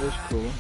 It's cool.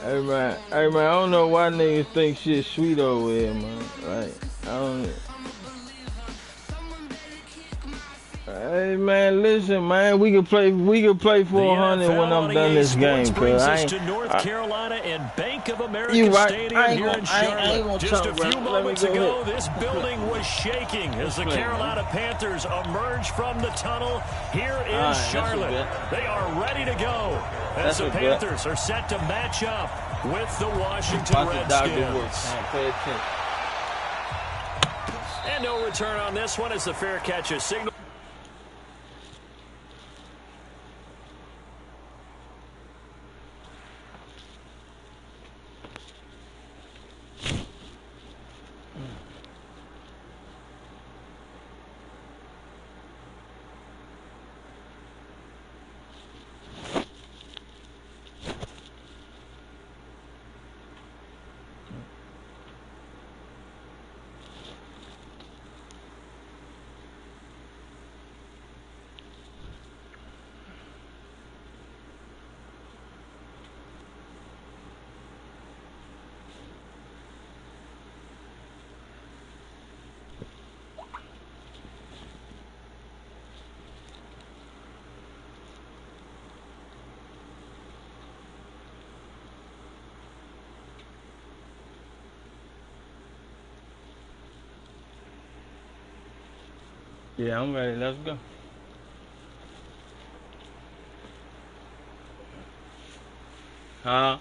Hey man, I don't know why niggas think shit sweet over here, man. Like, I don't. Hey man, listen, man, we can play 400 when I'm done this game, cause I ain't. North Carolina and Bank of America Stadium here in Charlotte. Just a few moments ago, this building was shaking as the Carolina Panthers emerged from the tunnel here in Charlotte. They are ready to go as the Panthers are set to match up with the Washington Redskins. And no return on this one as the fair catch is signaled. Yeah, I'm ready. Let's go. Huh?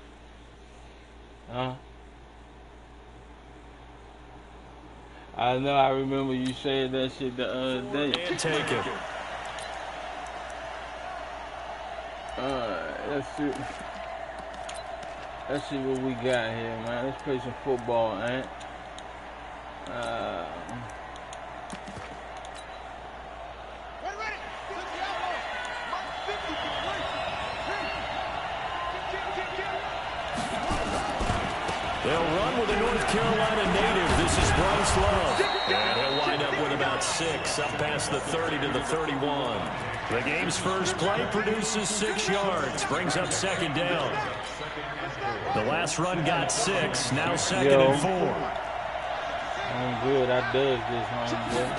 I know. I remember you said that shit the other day. And take it. Let's see what we got here, man. Let's play some football, man. They'll run with a North Carolina native. This is Bryce Love. And he'll wind up with about 6, up past the 30 to the 31. The game's first play produces 6 yards, brings up second down. The last run got 6, now second and 4. I'm good. I does this, homeboy.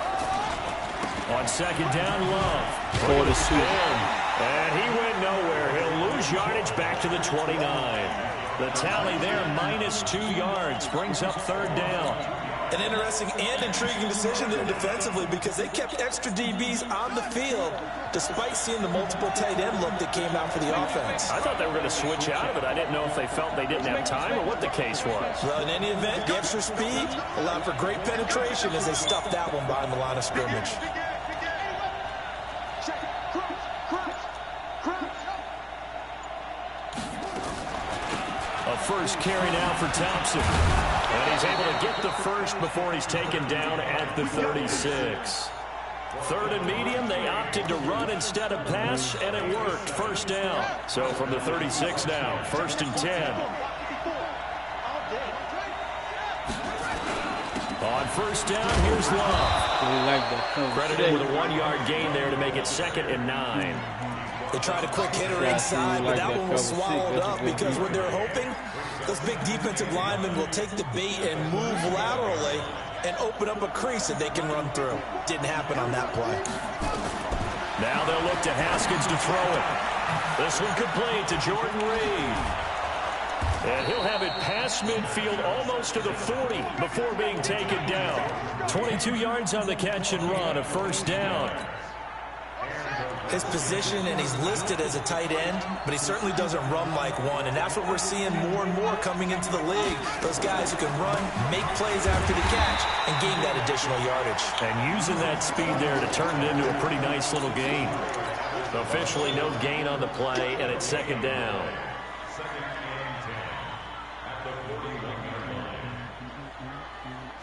On second down, Love for the spin. And he went nowhere. He'll lose yardage back to the 29. The tally there, -2 yards, brings up third down. An interesting and intriguing decision there defensively because they kept extra DBs on the field despite seeing the multiple tight end look that came out for the offense. I thought they were going to switch out of it. I didn't know if they felt they didn't have time or what the case was. Well, in any event, the extra speed allowed for great penetration as they stuffed that one behind the line of scrimmage. First carry now for Thompson. And he's able to get the first before he's taken down at the 36. Third and medium, they opted to run instead of pass, and it worked. First down. So from the 36 now, 1st and 10. On first down, here's Love. Credited with a 1-yard gain there to make it 2nd and 9. They tried a quick hitter inside, but that one was swallowed up because what they're hoping, those big defensive linemen will take the bait and move laterally and open up a crease that they can run through. Didn't happen on that play. Now they'll look to Haskins to throw it. This one complete to Jordan Reed. And he'll have it past midfield almost to the 40 before being taken down. 22 yards on the catch and run, a first down. His position, and he's listed as a tight end, but he certainly doesn't run like one, and that's what we're seeing more and more coming into the league. Those guys who can run, make plays after the catch, and gain that additional yardage. And using that speed there to turn it into a pretty nice little gain. Officially no gain on the play, and it's 2nd down.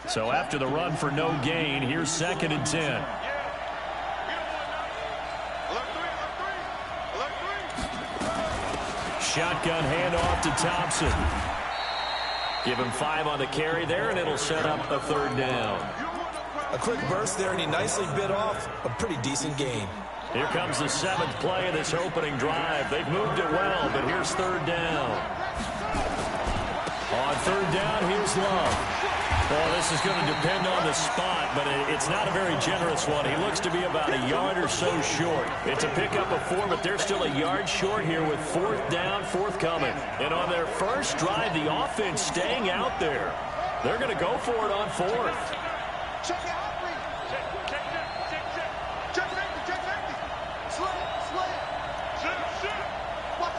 So after the run for no gain, here's 2nd and 10. Shotgun handoff to Thompson. Give him 5 on the carry there, and it'll set up a 3rd down. A quick burst there, and he nicely bit off a pretty decent gain. Here comes the 7th play of this opening drive. They've moved it well, but here's 3rd down. On 3rd down, here's Love. Well, this is going to depend on the spot, but it's not a very generous one. He looks to be about a yard or so short. It's a pickup of 4, but they're still a yard short here with 4th down, forthcoming. And on their first drive, the offense staying out there. They're going to go for it on 4th. Check it out, please. Check safety. Slam. Watch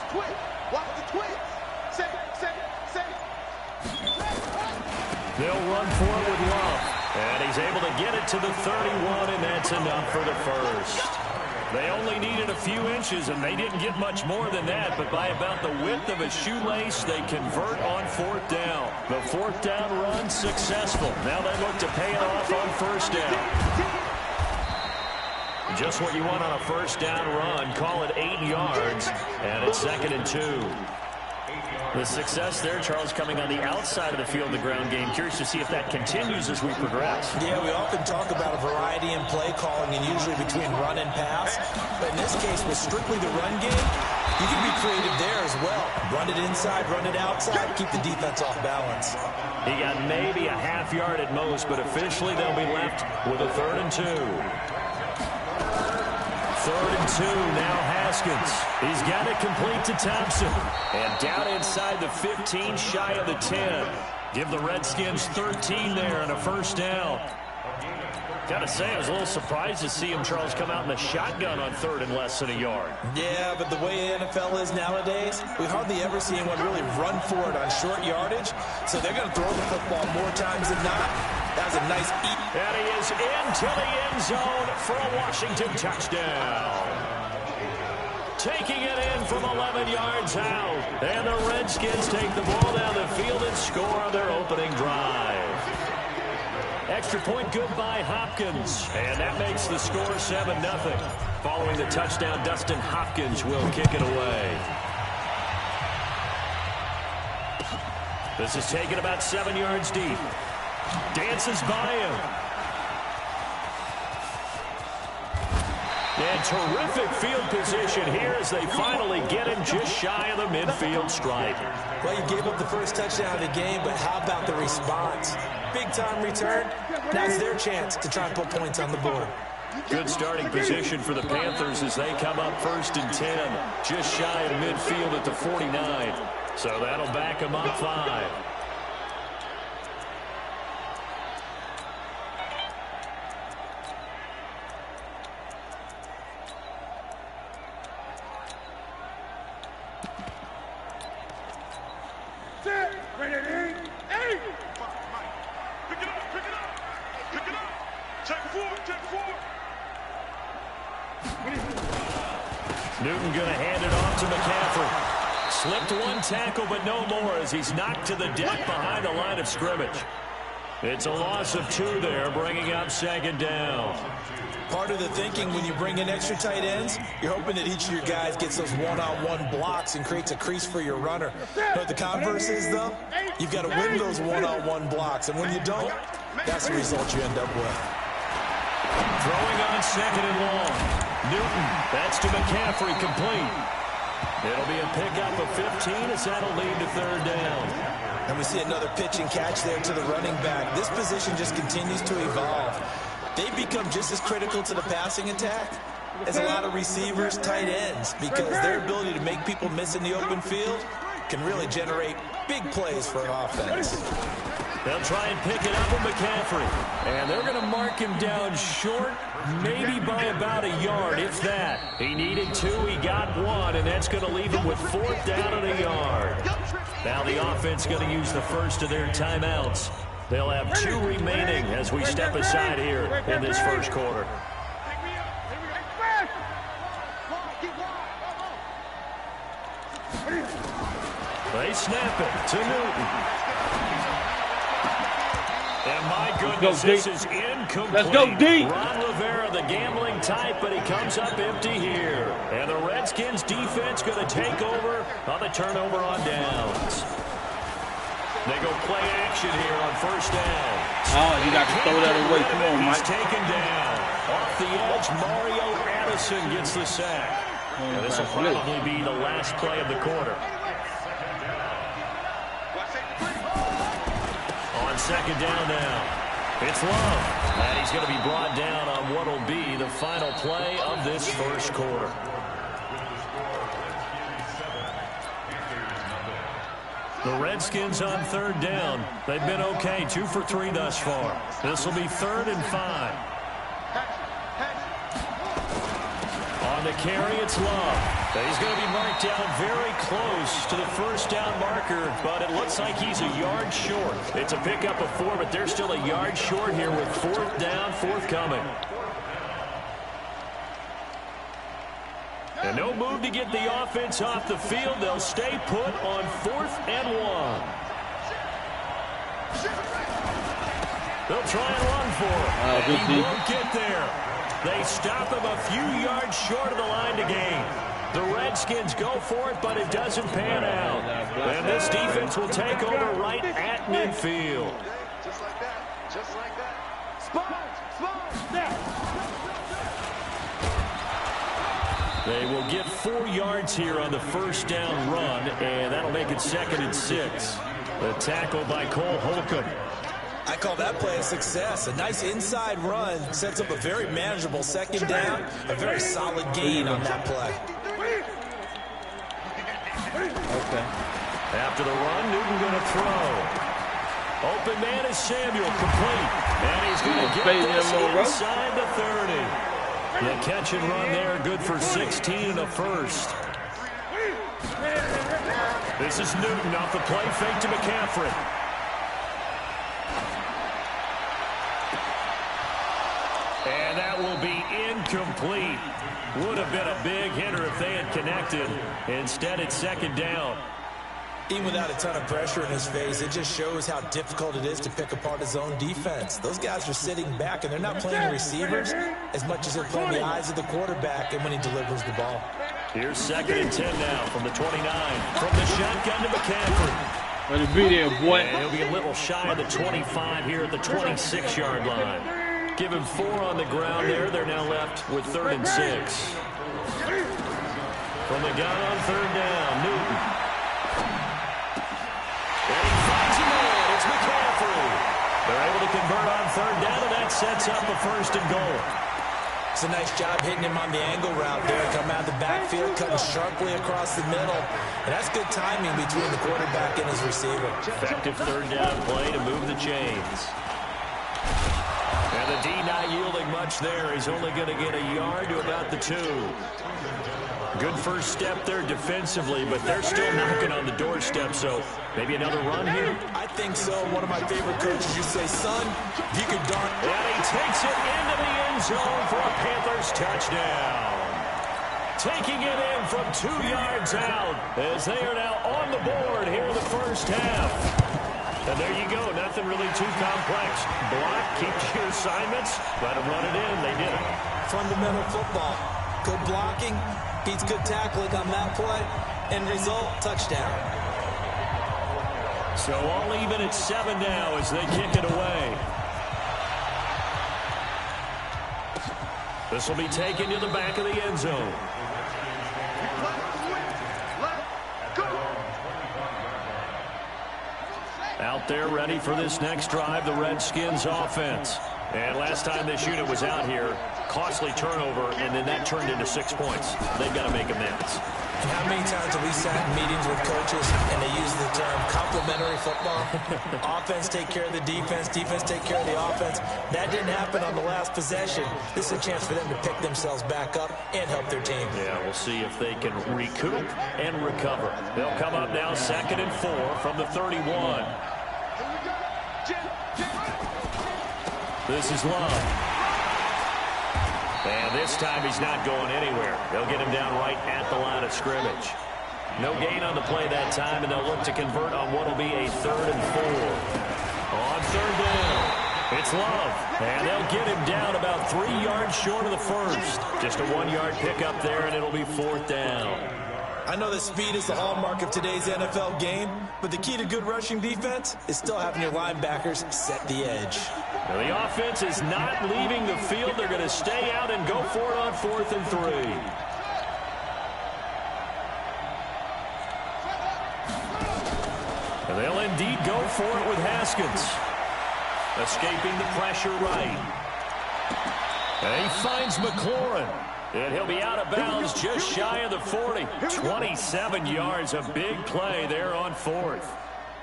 the twist. They'll run for it with Love. And he's able to get it to the 31, and that's enough for the first. They only needed a few inches, and they didn't get much more than that, but by about the width of a shoelace, they convert on 4th down. The 4th down run successful. Now they look to pay it off on 1st down. Just what you want on a 1st down run. Call it 8 yards, and it's 2nd and 2. The success there, Charles, coming on the outside of the field, the ground game. Curious to see if that continues as we progress. Yeah, we often talk about a variety in play calling and usually between run and pass. But in this case, with strictly the run game, you can be creative there as well. Run it inside, run it outside, keep the defense off balance. He got maybe a half yard at most, but officially they'll be left with a 3rd and 2. 3rd and 2, now Haskins. He's got it complete to Thompson. And down inside the 15, shy of the 10. Give the Redskins 13 there and a 1st down. Got to say, I was a little surprised to see him, Charles, come out in the shotgun on 3rd and less than a yard. Yeah, but the way the NFL is nowadays, we hardly ever see anyone really run for it on short yardage. So they're going to throw the football more times than not. That was a nice eat. And he is into the end zone for a Washington touchdown. Taking it in from 11 yards out. And the Redskins take the ball down the field and score on their opening drive. Extra point good by Hopkins. And that makes the score 7-0. Following the touchdown, Dustin Hopkins will kick it away. This is taken about 7 yards deep. Dances by him. And terrific field position here as they finally get him just shy of the midfield stripe. Well, you gave up the first touchdown of the game, but how about the response? Big-time return. Now it's their chance to try and put points on the board. Good starting position for the Panthers as they come up 1st and 10, just shy of midfield at the 49. So that'll back them up 5. Newton going to hand it off to McCaffrey. Slipped one tackle, but no more as he's knocked to the deck behind the line of scrimmage. It's a loss of 2 there, bringing up 2nd down. Part of the thinking when you bring in extra tight ends, you're hoping that each of your guys gets those one-on-one blocks and creates a crease for your runner. But the converse is, though, you've got to win those one-on-one blocks. And when you don't, that's the result you end up with. Throwing on 2nd and long. Newton, that's to McCaffrey, complete. It'll be a pickup of 15 as that'll lead to 3rd down. And we see another pitch and catch there to the running back. This position just continues to evolve. They become just as critical to the passing attack as a lot of receivers, tight ends, because their ability to make people miss in the open field can really generate big plays for an offense. They'll try and pick it up with McCaffrey. And they're going to mark him down short, maybe by about a yard, if that. He needed 2, he got 1, and that's going to leave him with 4th down and a yard. Now the offense going to use the first of their timeouts. They'll have 2 remaining as we step aside here in this first quarter. They snap it to Newton. And my goodness, this is incomplete. Let's go deep. Ron Rivera, the gambling type, but he comes up empty here. And the Redskins defense going to take over on the turnover on downs. They go play action here on first down. Oh, you got to throw that away. Come on, Mike. He's taken down. Off the edge, Mario Addison gets the sack. And this will probably be the last play of the quarter. On second down now, it's Love. And he's going to be brought down on what will be the final play of this first quarter. The Redskins on third down. They've been okay, 2 for 3 thus far. This will be 3rd and 5. On the carry, it's Love. He's going to be marked down very close to the first down marker, but it looks like he's a yard short. It's a pickup of 4, but they're still a yard short here with 4th down, forthcoming. And no move to get the offense off the field. They'll stay put on 4th and 1. They'll try and run for it. He won't get there. They stop him a few yards short of the line to gain. The Redskins go for it, but it doesn't pan out. And this defense will take over right at midfield. Just like that. Just like that. Sponge. Now. They will get 4 yards here on the first down run, and that'll make it 2nd and 6. The tackle by Cole Holcomb. I call that play a success. A nice inside run sets up a very manageable second down. A very solid gain on that play. Okay. After the run, Newton going to throw. Open man is Samuel, complete. And he's going to get this inside the 30. The catch and run there, good for 16 and a first. This is Newton off the play fake to McCaffrey. And that will be incomplete. Would have been a big hitter if they had connected. Instead, it's 2nd down. Even without a ton of pressure in his face, it just shows how difficult it is to pick apart his own defense. Those guys are sitting back, and they're not playing receivers as much as they're playing the eyes of the quarterback and when he delivers the ball. Here's 2nd and 10 now from the 29. From the shotgun to McCaffrey. Let it be there, boy. And he'll be a little shy of the 25 here at the 26-yard line. Give him 4 on the ground there. They're now left with 3rd and 6. From the gun on 3rd down, Newton. And he finds him in. It's McCaffrey. They're able to convert on 3rd down, and that sets up a 1st and goal. It's a nice job hitting him on the angle route there. Coming out of the backfield, cutting sharply across the middle. And that's good timing between the quarterback and his receiver. Effective 3rd down play to move the chains. And the D not yielding much there. He's only going to get a yard to about the 2. Good first step there defensively, but they're still knocking on the doorstep, so maybe another run here? I think so. One of my favorite coaches used to say, son, you could dart. And he takes it into the end zone for a Panthers touchdown. Taking it in from 2 yards out as they are now on the board here in the first half. And there you go. Nothing really too complex. Block, keep to your assignments, let them run it in. They did it. Fundamental football. Good blocking, beats good tackling on that play. End result, touchdown. So all even at 7 now as they kick it away. This will be taken to the back of the end zone. Out there ready for this next drive, the Redskins offense. And last time this unit was out here, costly turnover, and then that turned into 6 points. They've got to make amends. And how many times have we sat in meetings with coaches and they use the term complementary football? Offense take care of the defense, defense take care of the offense. That didn't happen on the last possession. This is a chance for them to pick themselves back up and help their team. Yeah, we'll see if they can recoup and recover. They'll come up now 2nd and 4 from the 31. This is Love. And this time he's not going anywhere. They'll get him down right at the line of scrimmage. No gain on the play that time, and they'll look to convert on what will be a 3rd and 4. On 3rd down. It's Love, and they'll get him down about 3 yards short of the first. Just a 1-yard pickup there, and it'll be 4th down. I know that speed is the hallmark of today's NFL game, but the key to good rushing defense is still having your linebackers set the edge. Now the offense is not leaving the field. They're going to stay out and go for it on 4th and 3. And they'll indeed go for it with Haskins. Escaping the pressure right. And he finds McLaurin. And he'll be out of bounds just shy of the 40. 27 yards, a big play there on 4th.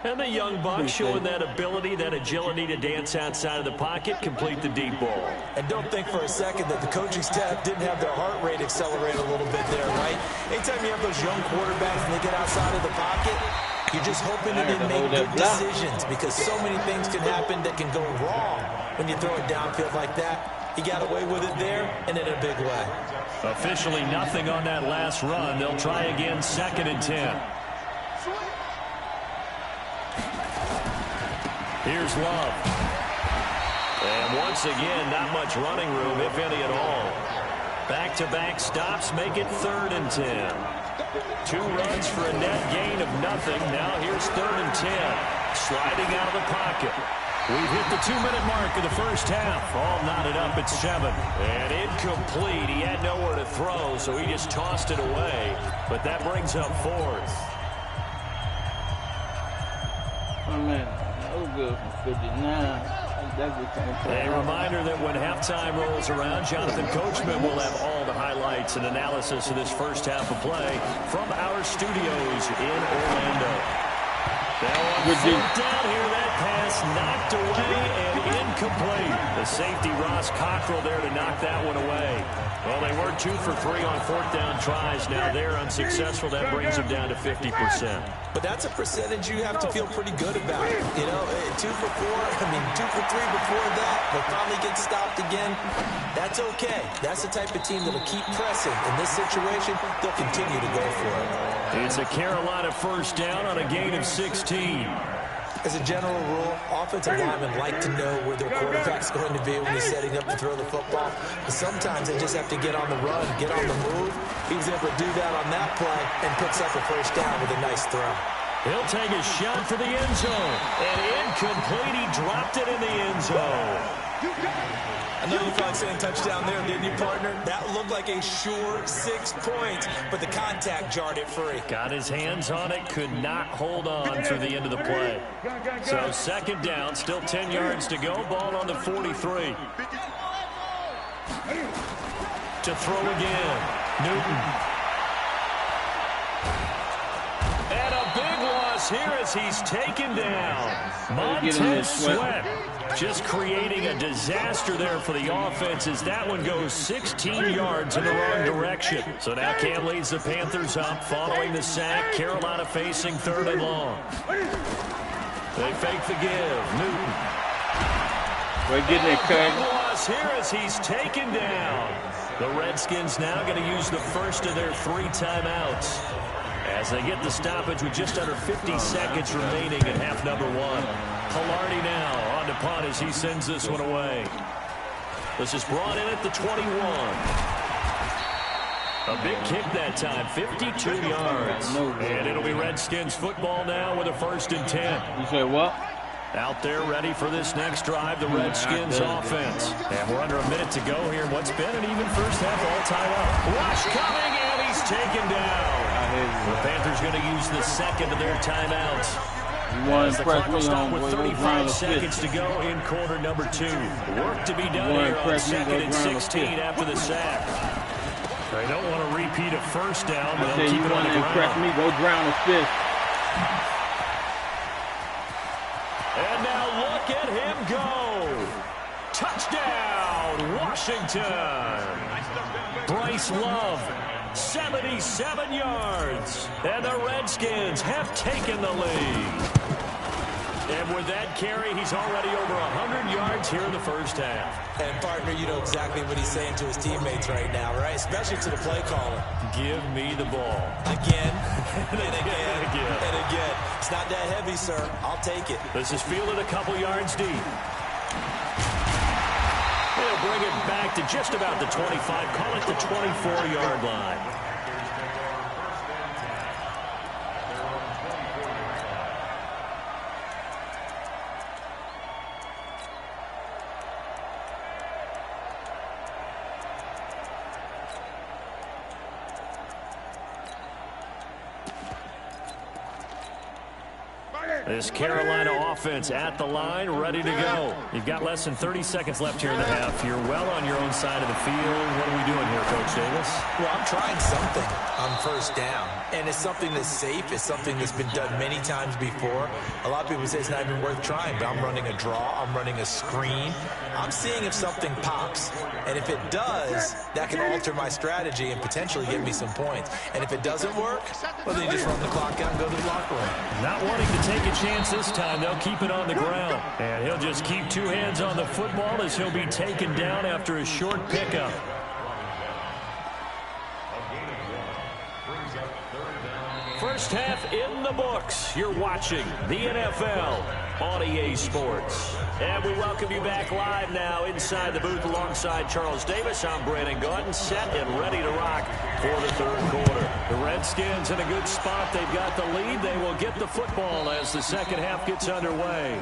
And the young buck showing that ability, that agility to dance outside of the pocket, complete the deep ball. And don't think for a second that the coaching staff didn't have their heart rate accelerate a little bit there, right? Anytime you have those young quarterbacks and they get outside of the pocket, you're just hoping that they make good decisions, because so many things can happen that can go wrong when you throw it downfield like that. He got away with it there and in a big way. Officially nothing on that last run. They'll try again, 2nd and 10. Here's Love. And once again, not much running room, if any at all. Back-to-back stops make it 3rd and 10. 2 runs for a net gain of nothing. Now here's 3rd and 10. Sliding out of the pocket. We've hit the 2-minute mark of the first half. All knotted up at 7. And incomplete. He had nowhere to throw, so he just tossed it away. But that brings up 4th. Oh, man. That was good from 59. A reminder that when halftime rolls around, Jonathan Coachman will have all the highlights and analysis of this first half of play from our studios in Orlando. Now on 4th down here, that pass knocked away and incomplete. The safety, Ross Cockrell, there to knock that one away. Well, they were 2 for 3 on 4th down tries. Now they're unsuccessful. That brings them down to 50%. But that's a percentage you have to feel pretty good about. You know, 2 for 3 before that. They'll finally get stopped again. That's okay. That's the type of team that'll keep pressing. In this situation, they'll continue to go for it. It's a Carolina first down on a gain of 16. As a general rule, offensive linemen like to know where their quarterback's going to be when he's setting up to throw the football. But sometimes they just have to get on the run, get on the move. He was able to do that on that play and picks up a first down with a nice throw. He'll take a shot for the end zone. And incomplete. He dropped it in the end zone. I know you felt like saying touchdown there, didn't you, partner? That looked like a sure 6 points, but the contact jarred it free. Got his hands on it, could not hold on through the end of the play. So 2nd down, still 10 yards to go. Ball on the 43. To throw again, Newton. And a big loss here as he's taken down. Montez Sweat. Just creating a disaster there for the offense as that one goes 16 yards in the wrong direction. So now Cam leads the Panthers up following the sack. Carolina facing 3rd and long. They fake the give. Newton. We're getting it cut. Loss here as he's taken down. The Redskins now going to use the first of their 3 timeouts as they get the stoppage with just under 50 seconds remaining in half number 1. Pilardi now on to punt as he sends this one away. This is brought in at the 21. A big kick that time, 52 yards. And it'll be Redskins football now with a 1st and 10. You say what? Out there ready for this next drive, the Redskins offense. And we're under a minute to go here in what's been an even first half all tied up. Rush coming, and he's taken down. The Panthers going to use the 2nd of their timeouts. As the clock will stop with 35 seconds to go in quarter number 2. Work to be done here on 2nd and 16 after the sack. They don't want to repeat a first down, but they'll keep it on the ground. Go drown a fish. And now look at him go. Touchdown, Washington. Bryce Love, 77 yards. And the Redskins have taken the lead. And with that carry, he's already over 100 yards here in the first half. And, partner, you know exactly what he's saying to his teammates right now, right? Especially to the play caller. Give me the ball. Again, and again, and again. It's not that heavy, sir. I'll take it. This is fielded a couple yards deep. they'll bring it back to just about the 25. Call it the 24-yard line. This Carolina offense at the line, ready to go. You've got less than 30 seconds left here in the half. You're well on your own side of the field. What are we doing here, Coach Davis? Well, I'm trying something on first down. And it's something that's safe. It's something that's been done many times before. A lot of people say it's not even worth trying, but I'm running a draw. I'm running a screen. I'm seeing if something pops. And if it does, that can alter my strategy and potentially get me some points. And if it doesn't work, well, then you just run the clock out and go to the locker room. Not wanting to take a chance this time, they'll keep it on the ground. And he'll just keep two hands on the football as he'll be taken down after a short pickup. First half in the books. You're watching the NFL on EA Sports. And we welcome you back live now inside the booth alongside Charles Davis. I'm Brandon Gordon, set and ready to rock for the third quarter. The Redskins in a good spot. They've got the lead. They will get the football as the second half gets underway.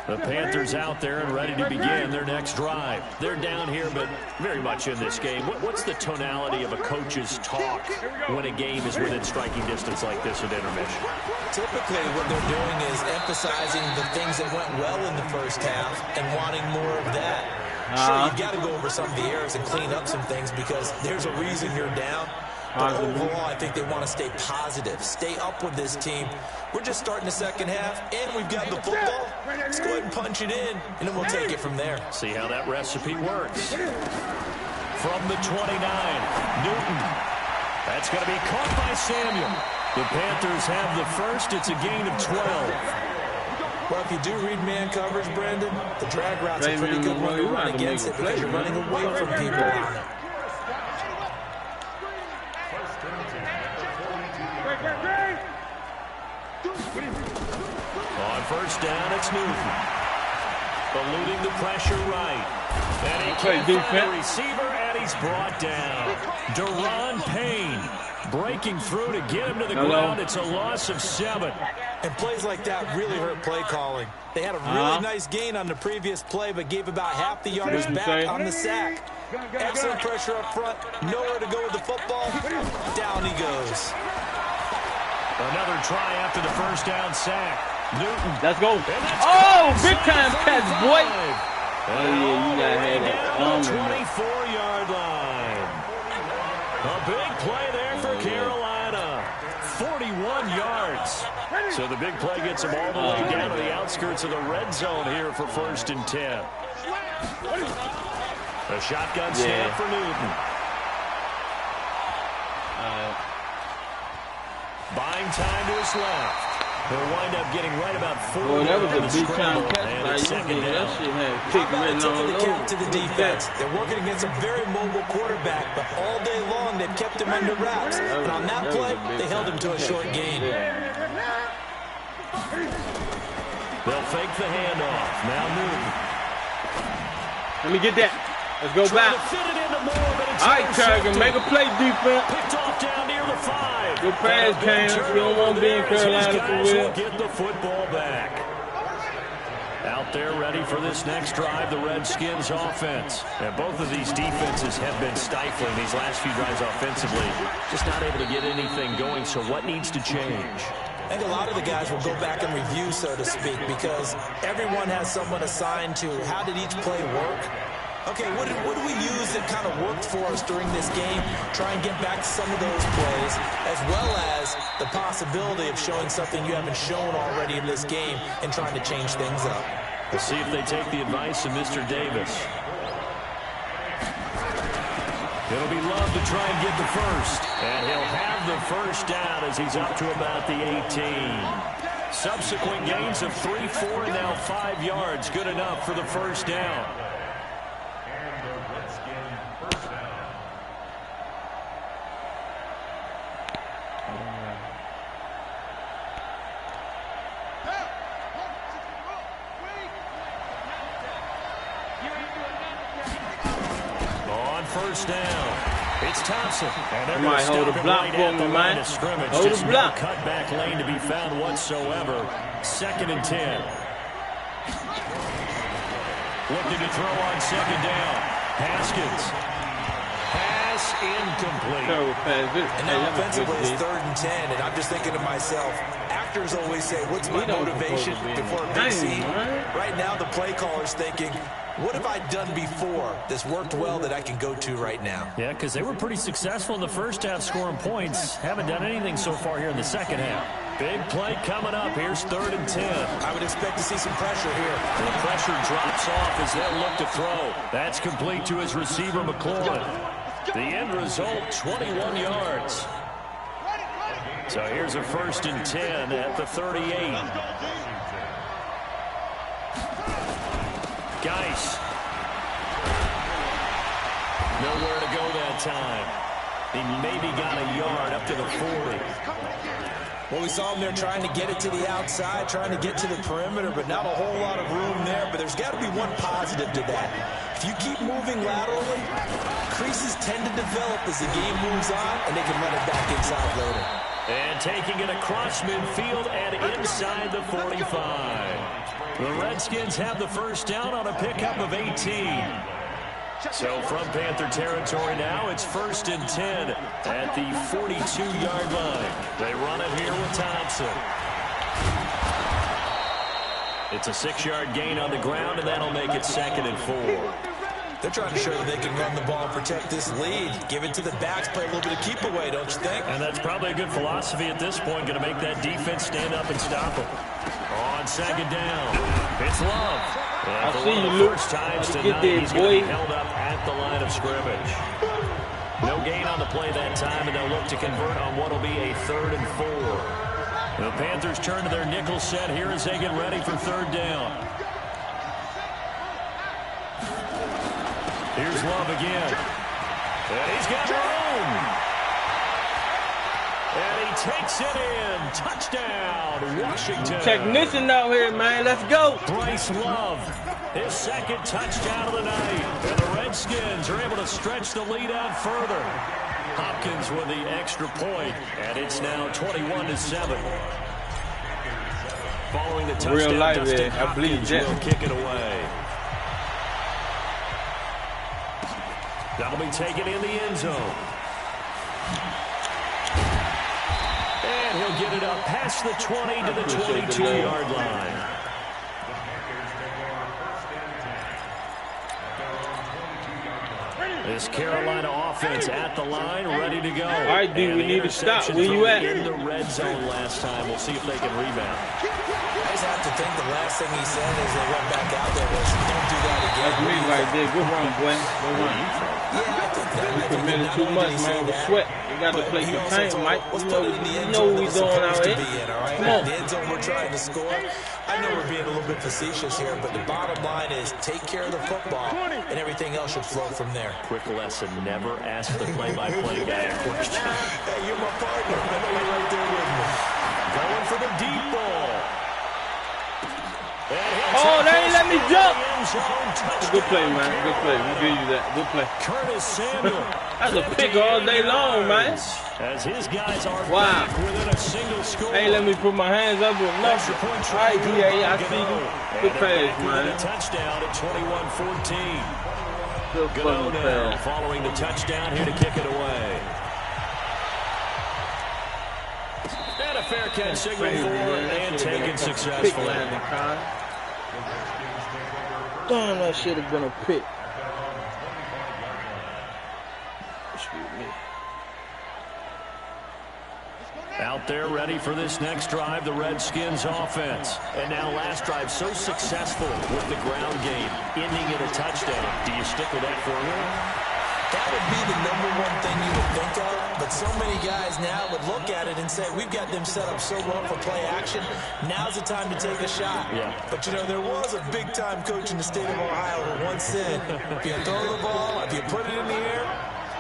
The Panthers out there and ready to begin their next drive. They're down here, but very much in this game. What's the tonality of a coach's talk when a game is within striking distance like this at intermission? Typically, what they're doing is emphasizing the things that went well in the first half and wanting more of that. Sure, you've got to go over some of the errors and clean up some things because there's a reason you're down. But overall, I think they want to stay positive, stay up with this team. We're just starting the second half, and we've got the football. Let's go ahead and punch it in, and then we'll take it from there. See how that recipe works. From the 29, Newton. That's going to be caught by Samuel. The Panthers have the first. It's a gain of 12. Well, if you do read man coverage, Brandon, the drag route's a pretty good one to run against it because you're running away from people on it. On first down, it's Newton. Eluding the pressure right. And he can't find the receiver, and he's brought down. Deron Payne breaking through to get him to the ground. It's a loss of 7. And plays like that really hurt play calling. They had a really nice gain on the previous play, but gave about half the yardage back on the sack. Excellent pressure up front. Nowhere to go with the football. Down he goes. Another try after the first down sack. Newton. Let's go. Oh, big time catch, boy. Oh, yeah, you got to have that. 24-yard line. A big play there for Carolina. 41 yards. So the big play gets them all the way down to the outskirts of the red zone here for first and 10. A shotgun snap for Newton. Buying time to his left. He'll wind up getting right about 4. Boy, that was a big time catch. And it's second down. That shit had kick written all over. Cap to the defense. They're working against a very mobile quarterback, but all day long they've kept him under wraps. And on that play, they held him to a short gain. They'll fake the handoff. Now Newton. Let me get that. Let's go back. All right, Carrigan, make a play, defense. Picked off down near the 5. Good pass, Cam. You don't want to be in Carolina for real. Get the football back. Out there ready for this next drive, the Redskins offense. And both of these defenses have been stifling these last few drives offensively. Just not able to get anything going, so what needs to change? I think a lot of the guys will go back and review, so to speak, because everyone has someone assigned to how did each play work. Okay, what did we use that kind of worked for us during this game? Try and get back some of those plays, as well as the possibility of showing something you haven't shown already in this game and trying to change things up. We'll see if they take the advice of Mr. Davis. It'll be Love to try and get the first. And he'll have the first down as he's up to about the 18. Subsequent gains of 3, 4, and now 5 yards. Good enough for the first down. On first down, it's Thompson. And they're might hold a block right for me, man. Hold a block. No cutback lane to be found whatsoever. 2nd and 10. Looking to throw on 2nd down. Haskins. Pass incomplete. And now offensively it's 3rd and 10, and I'm just thinking to myself, actors always say, what's my motivation before a big scene? Right now the play caller's thinking, what have I done before that's worked well that I can go to right now? Yeah, because they were pretty successful in the first half scoring points. Haven't done anything so far here in the second half. Big play coming up. Here's 3rd and 10. I would expect to see some pressure here. And the pressure drops off as they'll look to throw. That's complete to his receiver, McLaurin. The end result, 21 yards. So here's a 1st and 10 at the 38. Geis. Nowhere to go that time. He maybe got a yard up to the 40. Well, we saw him there trying to get it to the outside, trying to get to the perimeter, but not a whole lot of room there. But there's got to be one positive to that. If you keep moving laterally, creases tend to develop as the game moves on, and they can run it back inside later. And taking it across midfield and inside the 45. The Redskins have the first down on a pickup of 18. So from Panther territory now, it's 1st and 10 at the 42-yard line. They run it here with Thompson. It's a 6-yard gain on the ground, and that'll make it 2nd and 4. They're trying to show that they can run the ball and protect this lead. Give it to the backs, play a little bit of keep away, don't you think? And that's probably a good philosophy at this point, going to make that defense stand up and stop them. On 2nd down, it's Love. I see you, Luke. First times Get tonight, there, he's boy. going to be held up at the line of scrimmage. No gain on the play that time, and they'll look to convert on what will be a 3rd and 4. The Panthers turn to their nickel set here as they get ready for 3rd down. Here's Love again. And he's got room. And he takes it in. Touchdown, Washington. Technician out here, man. Let's go. Bryce Love, his 2nd touchdown of the night. And the Redskins are able to stretch the lead out further. Hopkins with the extra point, and it's now 21-7. Following the touchdown, Real life, Dustin I believe Hopkins that. will kick it away. That'll be taken in the end zone. And he'll get it up past the 20 to the 22-yard line. This Carolina offense at the line, ready to go. All right, dude, we need to stop. Where you at? In the red zone last time. We'll see if they can rebound. I just have to think the last thing he said as they went back out there was, don't do that again. That's me right there. Good run, boy. Good run. Yeah, I think that. We committed too much, man. With sweat. We got to play some time, Mike. You know what we doing out here. Come on. The end zone we're trying to score. I know we're being a little bit facetious here, but the bottom line is take care of the football, and everything else should flow from there. Quick lesson, never ask the play-by-play guy a question. Hey, you're my partner. I know you're right there with me. Going for the deep ball. Oh, they ain't let me jump. Good play, man. Good play. We give you that. Good play. Curtis Samuel. That's a pick all day long, man. As his guys are wow. back within a single score. Hey, let me put my hands up with nothing. All right, DA, I see you. Good pass, man. A touchdown at 21-14. Good fucking pass. Following the touchdown here to kick it away. And a fair catch signal forward and taken successfully. Damn, that should have been a pick. Excuse me. Out there ready for this next drive, the Redskins offense. And now last drive so successful with the ground game, ending in a touchdown. Do you stick with that formula? Got would be the #1 thing you would think of, but so many guys now would look at it and say, we've got them set up so well for play action, now's the time to take a shot. Yeah. But, you know, there was a big-time coach in the state of Ohio who once said, if you throw the ball, if you put it in the air,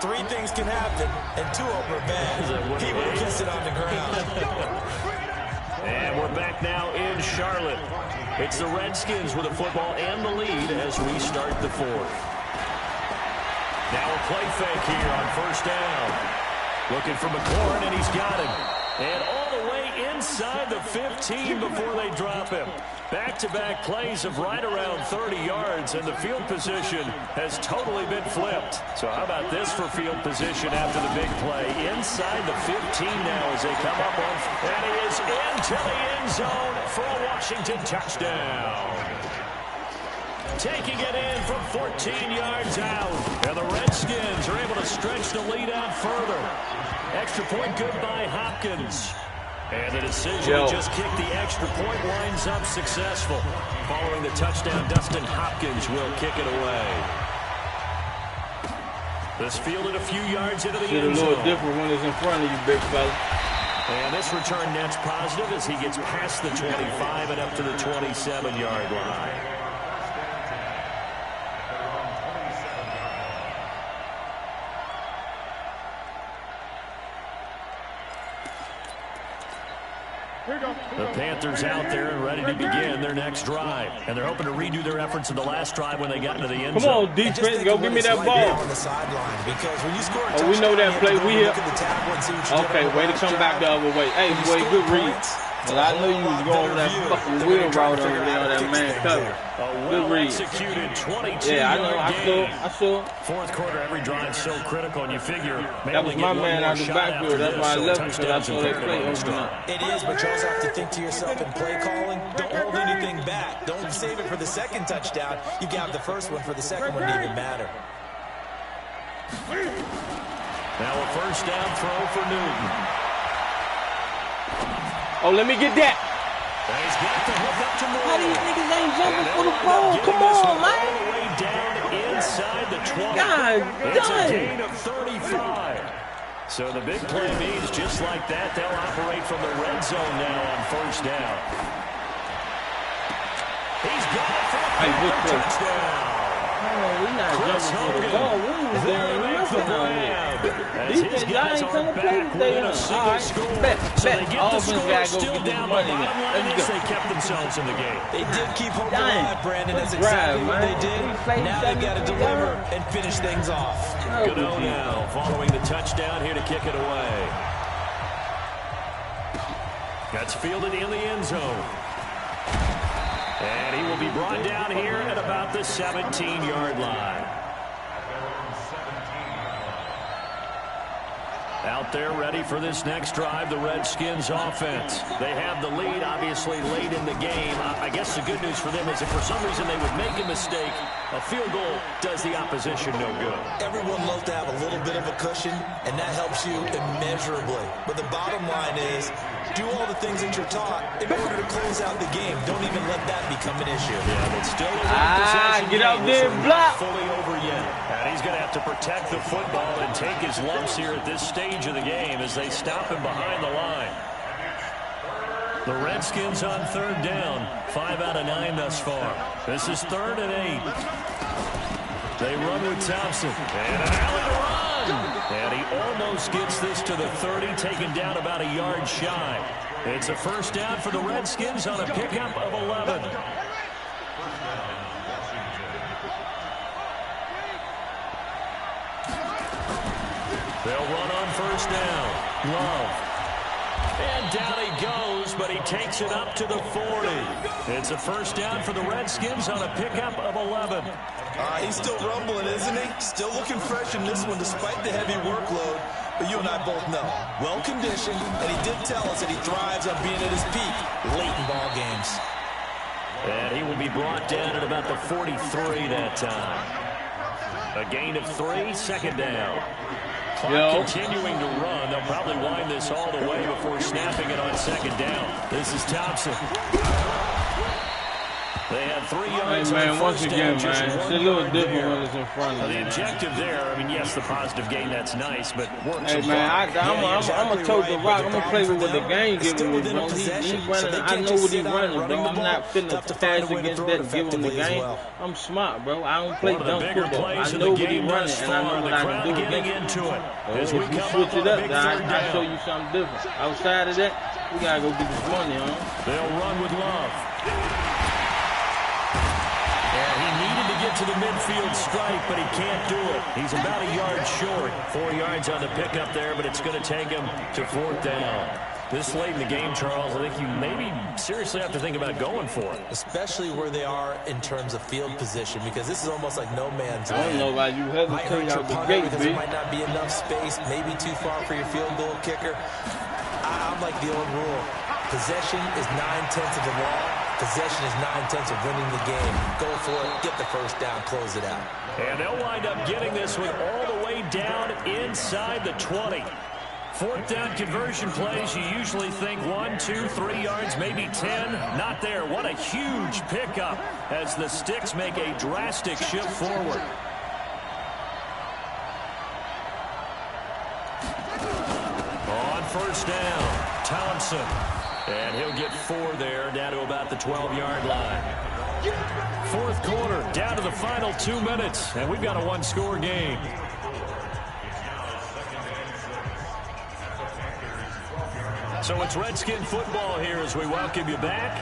3 things can happen, and 2 of them are bad. He would have kissed it on the ground. And we're back now in Charlotte. It's the Redskins with the football and the lead as we start the 4th. Now a play fake here on 1st down. Looking for McLaurin, and he's got him. And all the way inside the 15 before they drop him. Back-to-back plays of right around 30 yards, and the field position has totally been flipped. So how about this for field position after the big play? Inside the 15 now as they come up on, and he is into the end zone for a Washington touchdown. Taking it in from 14 yards out. And the Redskins are able to stretch the lead out further. Extra point good by Hopkins. And the decision to just kick the extra point winds up successful. Following the touchdown, Dustin Hopkins will kick it away. This fielded a few yards into the end zone. A little different when it's in front of you, big fella. And this return net's positive as he gets past the 25 and up to the 27-yard line. The Panthers out there and ready to begin their next drive. And they're hoping to redo their efforts in the last drive when they got into the end zone. Come on, defense, go give me that ball. On the sideline, because when you score a we know that play. We here. Okay, way to come back the other way. Hey, boy, good read. Well, I knew you was going over that fucking wheel route over there on that man cover. Good read. Yeah, I know. I saw. 4th quarter, every drive so critical, and you figure that was my man out the backfield. That's why I left him, because I saw that play open up. It is, but you also have to think to yourself in play calling, don't hold anything back. Don't save it for the second touchdown. You got the first one for the second one to even matter. Now a 1st down throw for Newton. Oh, let me get that. He's got the hook up to Moore. How these niggas ain't jumping for the ball? Come on, man. All the way down inside the 20. God it's done. A gain of 35. So the big play means just like that, they'll operate from the red zone now on 1st down. He's got it for a touchdown. We're not jumping for the ball. We was there and nothing out here. These guys ain't coming to play today. All right, bet. Offense got to go get this money now. Let's go. They kept themselves in the game. They did keep hope alive, Brandon. That's exactly what they did. Now they've got to deliver and finish things off. Good now, following the touchdown here to kick it away. That's fielded in the end zone. And he will be brought down here at about the 17-yard line. Out there ready for this next drive, the Redskins offense. They have the lead, obviously, late in the game. I guess the good news for them is if for some reason they would make a mistake, a field goal does the opposition no good. Everyone loves to have a little bit of a cushion, and that helps you immeasurably. But the bottom line is, do all the things that you're taught in order to close out the game. Don't even let that become an issue. Yeah, but still a possession. Get out there, block. Fully over yet. And he's going to have to protect the football and take his lumps here at this stage of the game as they stop him behind the line. The Redskins on 3rd down. 5 out of 9 thus far. This is 3rd and 8. They run with Thompson. And an alley to run. And he almost gets this to the 30, taken down about a yard shy. It's a 1st down for the Redskins on a pickup of 11. They'll run on 1st down. Love. And down he goes, but he takes it up to the 40. It's a 1st down for the Redskins on a pickup of 11. He's still rumbling, isn't he? Still looking fresh in this one despite the heavy workload. But you and I both know, well-conditioned, and he did tell us that he thrives on being at his peak late in ball games. And he will be brought down at about the 43 that time. A gain of 3, 2nd down. Clock continuing to run. They'll probably wind this all the way before snapping it on 2nd down. This is Thompson. They had 3 yards. Hey, man, once again, man, it's a little different when it's in front of you. The objective there, I mean, yes, the positive gain, that's nice, but hey, man, I'm going to tote the rock. I'm going to play with what the game gives me, bro. He's running. I know what he's running, bro. I'm not finna pass against that and give him the game. I'm smart, bro. I don't play dumb football. I know what he's running, and I know what I can do against him. If we switch it up, then I'll show you something different. Outside of that, we got to go get this money, huh? They'll run with Love. Get to the midfield strike, but he can't do it. He's about a yard short. 4 yards on the pickup there, but it's going to take him to 4th down. This late in the game, Charles, I think you maybe seriously have to think about going for it. Especially where they are in terms of field position, because this is almost like no man's land. I don't know why you hesitate out the gate, because there might not be enough space, maybe too far for your field goal kicker. I'm like the old rule. Possession is 9/10 of the law. Possession is 9/10 of winning the game. Go for it, get the first down, close it out. And they'll wind up getting this one all the way down inside the 20. 4th down conversion plays, you usually think 1, 2, 3 yards, maybe 10. Not there. What a huge pickup as the Sticks make a drastic shift forward. On 1st down, Thompson. And he'll get 4 there, down to about the 12-yard line. 4th quarter, down to the final 2 minutes, and we've got a 1-score game. So it's Redskin football here as we welcome you back.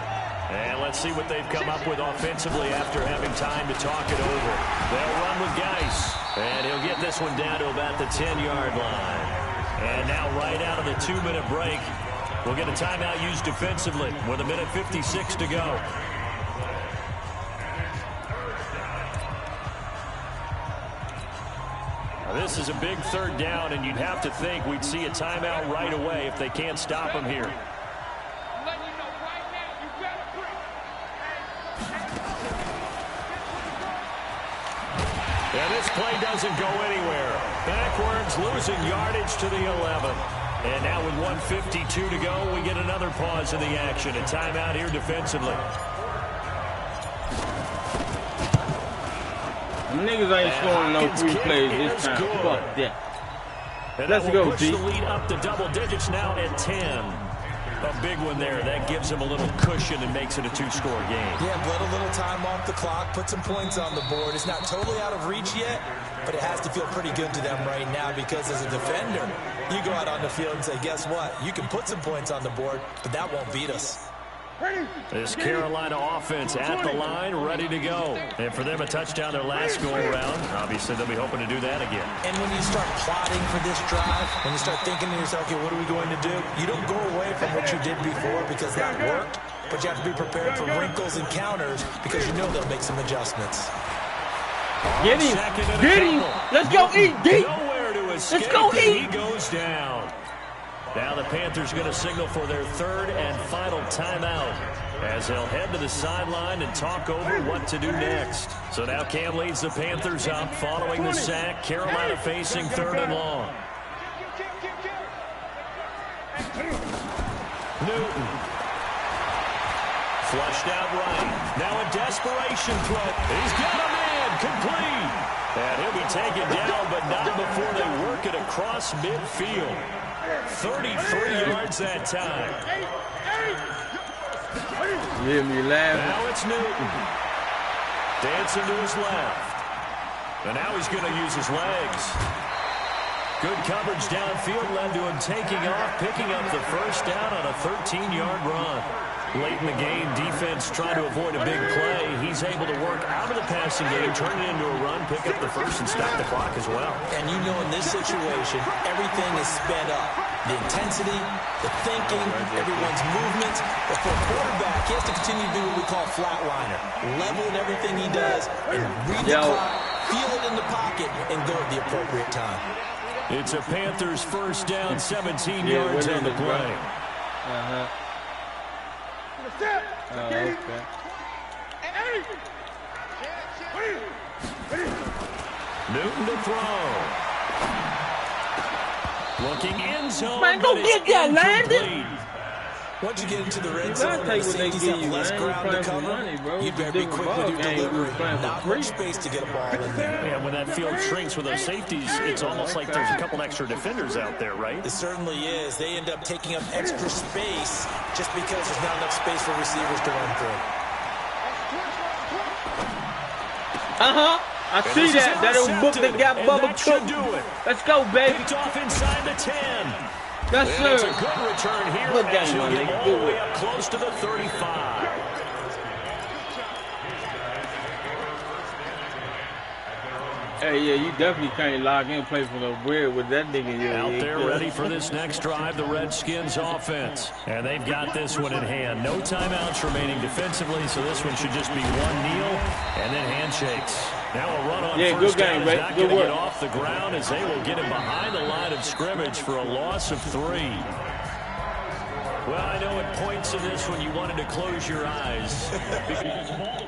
And let's see what they've come up with offensively after having time to talk it over. They'll run with Geis, and he'll get this one down to about the 10-yard line. And now right out of the 2-minute break, we'll get a timeout used defensively with 1:56 to go. Now this is a big 3rd down, and you'd have to think we'd see a timeout right away if they can't stop him here. And this play doesn't go anywhere. Backwards, losing yardage to the 11. And now with 1:52 to go, we get another pause in the action. A timeout here defensively. Niggas ain't scoring no 3 plays this time. Fuck that. Let's go, D. Push the lead up to double digits now at 10. A big one there. That gives him a little cushion and makes it a 2-score game. Yeah, bled a little time off the clock, put some points on the board. It's not totally out of reach yet, but it has to feel pretty good to them right now because as a defender, you go out on the field and say, guess what? You can put some points on the board, but that won't beat us. This Carolina offense at the line, ready to go. And for them, a touchdown their last go-around. Obviously, they'll be hoping to do that again. And when you start plotting for this drive, when you start thinking to yourself, okay, what are we going to do? You don't go away from what you did before because that worked, but you have to be prepared for wrinkles and counters because you know they'll make some adjustments. Get him! Get him! Let's go eat, D! Nowhere to escape. Let's go eat! He goes down. Now the Panthers going to signal for their 3rd and final timeout as they'll head to the sideline and talk over what to do next. So now Cam leads the Panthers up following the sack. Carolina facing 3rd and long. Newton. Flushed out right. Now a desperation throw. He's got a man. Complete. And he'll be taken down, but not before they work it across midfield. 33 yards that time. Leave me laughing. Now it's Newton. Dancing to his left. And now he's going to use his legs. Good coverage downfield led to him taking off, picking up the 1st down on a 13-yard run. Late in the game, defense trying to avoid a big play. He's able to work out of the passing game, turn it into a run, pick up the 1st, and stop the clock as well. And you know in this situation, everything is sped up. The intensity, the thinking, everyone's movements. But for a quarterback, he has to continue to do what we call flatliner. Level in everything he does and read the clock, feel it in the pocket, and go at the appropriate time. It's a Panthers 1st down, 17 yards on the play. Okay. Newton to throw. Looking end zone. Man, go get that, Landon. Once you get into the red zone, the safeties have less ground to cover. You better be quick with your delivery. Not much space to get a ball in there. And when that field shrinks with those safeties, it's almost like there's a couple extra defenders out there, right? It certainly is. They end up taking up extra space just because there's not enough space for receivers to run through. I see that. That old book that got Bubba cooked. Let's go, baby. Picked off inside the 10. Yes, sir. It's a good return here. Good game, all man. the way up close to the 35. Hey, yeah, you definitely can't log in and play for the weird with that nigga. Yeah, out there ready for this next drive, the Redskins offense. And they've got this one in hand. No timeouts remaining defensively, so this one should just be one kneel and then handshakes. Now a run on first down is not going to get off the ground as they will get him behind the line of scrimmage for a loss of 3. Well, I know at points in this one you wanted to close your eyes.